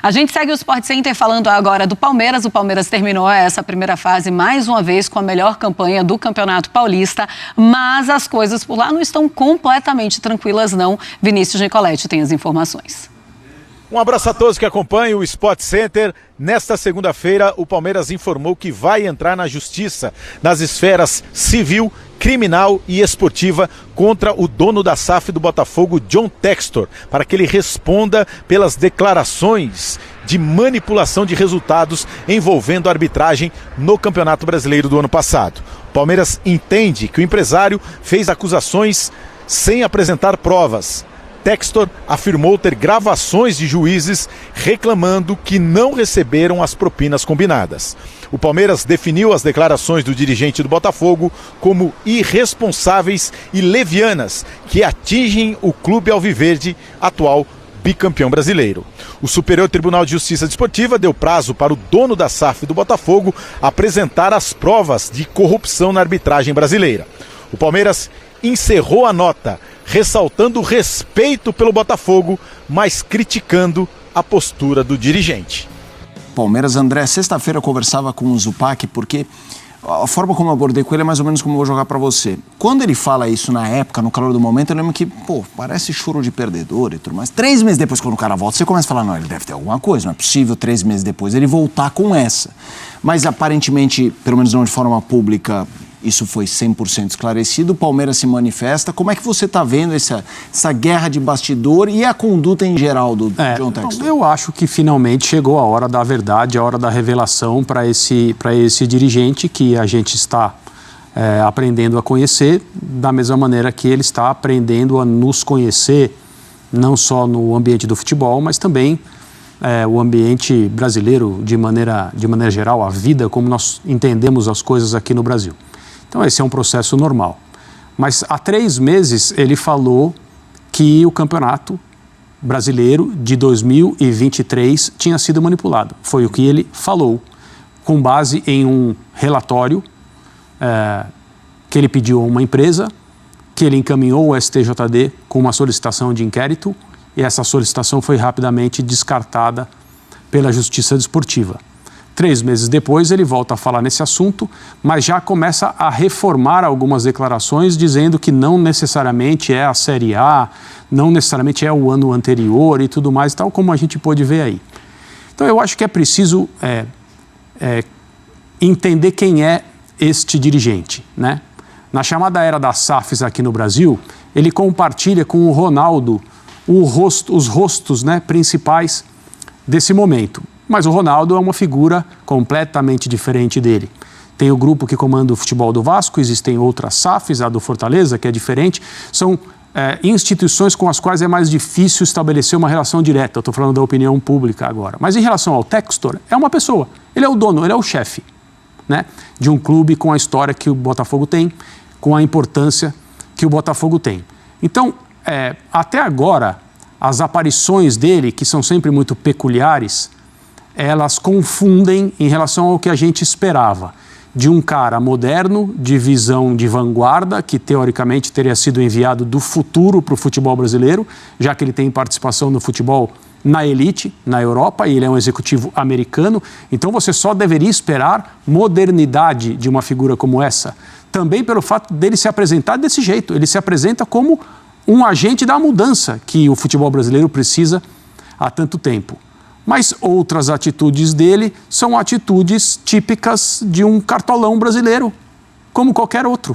A gente segue o Sport Center falando agora do Palmeiras. O Palmeiras terminou essa primeira fase mais uma vez com a melhor campanha do Campeonato Paulista, mas as coisas por lá não estão completamente tranquilas não. Vinícius Nicoletti tem as informações. Um abraço a todos que acompanham o Sport Center. Nesta segunda-feira, o Palmeiras informou que vai entrar na justiça nas esferas civil, criminal e esportiva contra o dono da SAF do Botafogo, John Textor, para que ele responda pelas declarações de manipulação de resultados envolvendo a arbitragem no Campeonato Brasileiro do ano passado. O Palmeiras entende que o empresário fez acusações sem apresentar provas. Textor afirmou ter gravações de juízes reclamando que não receberam as propinas combinadas. O Palmeiras definiu as declarações do dirigente do Botafogo como irresponsáveis e levianas, que atingem o clube alviverde, atual bicampeão brasileiro. O Superior Tribunal de Justiça Desportiva deu prazo para o dono da SAF do Botafogo apresentar as provas de corrupção na arbitragem brasileira. O Palmeiras encerrou a nota, ressaltando o respeito pelo Botafogo, mas criticando a postura do dirigente. Palmeiras, André, sexta-feira eu conversava com o Zupac, porque a forma como eu abordei com ele é mais ou menos como eu vou jogar pra você. Quando ele fala isso na época, no calor do momento, eu lembro que, parece choro de perdedor e tudo mais. 3 meses depois, quando o cara volta, você começa a falar, não, ele deve ter alguma coisa, não é possível 3 meses depois ele voltar com essa. Mas aparentemente, pelo menos não de forma pública, isso foi 100% esclarecido, o Palmeiras se manifesta. Como é que você está vendo essa guerra de bastidor e a conduta em geral do John Textor? Eu acho que finalmente chegou a hora da verdade, a hora da revelação para esse dirigente que a gente está aprendendo a conhecer, da mesma maneira que ele está aprendendo a nos conhecer, não só no ambiente do futebol, mas também o ambiente brasileiro de maneira geral, a vida, como nós entendemos as coisas aqui no Brasil. Então esse é um processo normal. Mas há 3 meses ele falou que o Campeonato Brasileiro de 2023 tinha sido manipulado. Foi o que ele falou, com base em um relatório que ele pediu a uma empresa, que ele encaminhou ao STJD com uma solicitação de inquérito, e essa solicitação foi rapidamente descartada pela Justiça Desportiva. 3 meses depois ele volta a falar nesse assunto, mas já começa a reformar algumas declarações dizendo que não necessariamente é a Série A, não necessariamente é o ano anterior e tudo mais, tal como a gente pôde ver aí. Então eu acho que é preciso entender quem é este dirigente, né? Na chamada era das SAFs aqui no Brasil, ele compartilha com o Ronaldo os rostos, né, principais desse momento. Mas o Ronaldo é uma figura completamente diferente dele. Tem o grupo que comanda o futebol do Vasco, existem outras SAFs, a do Fortaleza, que é diferente. São instituições com as quais é mais difícil estabelecer uma relação direta. Eu estou falando da opinião pública agora. Mas em relação ao Textor, é uma pessoa. Ele é o dono, ele é o chefe, né, de um clube com a história que o Botafogo tem, com a importância que o Botafogo tem. Então, até agora, as aparições dele, que são sempre muito peculiares, elas confundem em relação ao que a gente esperava. De um cara moderno, de visão de vanguarda, que teoricamente teria sido enviado do futuro para o futebol brasileiro, já que ele tem participação no futebol na elite, na Europa, e ele é um executivo americano. Então você só deveria esperar modernidade de uma figura como essa. Também pelo fato dele se apresentar desse jeito. Ele se apresenta como um agente da mudança que o futebol brasileiro precisa há tanto tempo. Mas outras atitudes dele são atitudes típicas de um cartolão brasileiro, como qualquer outro.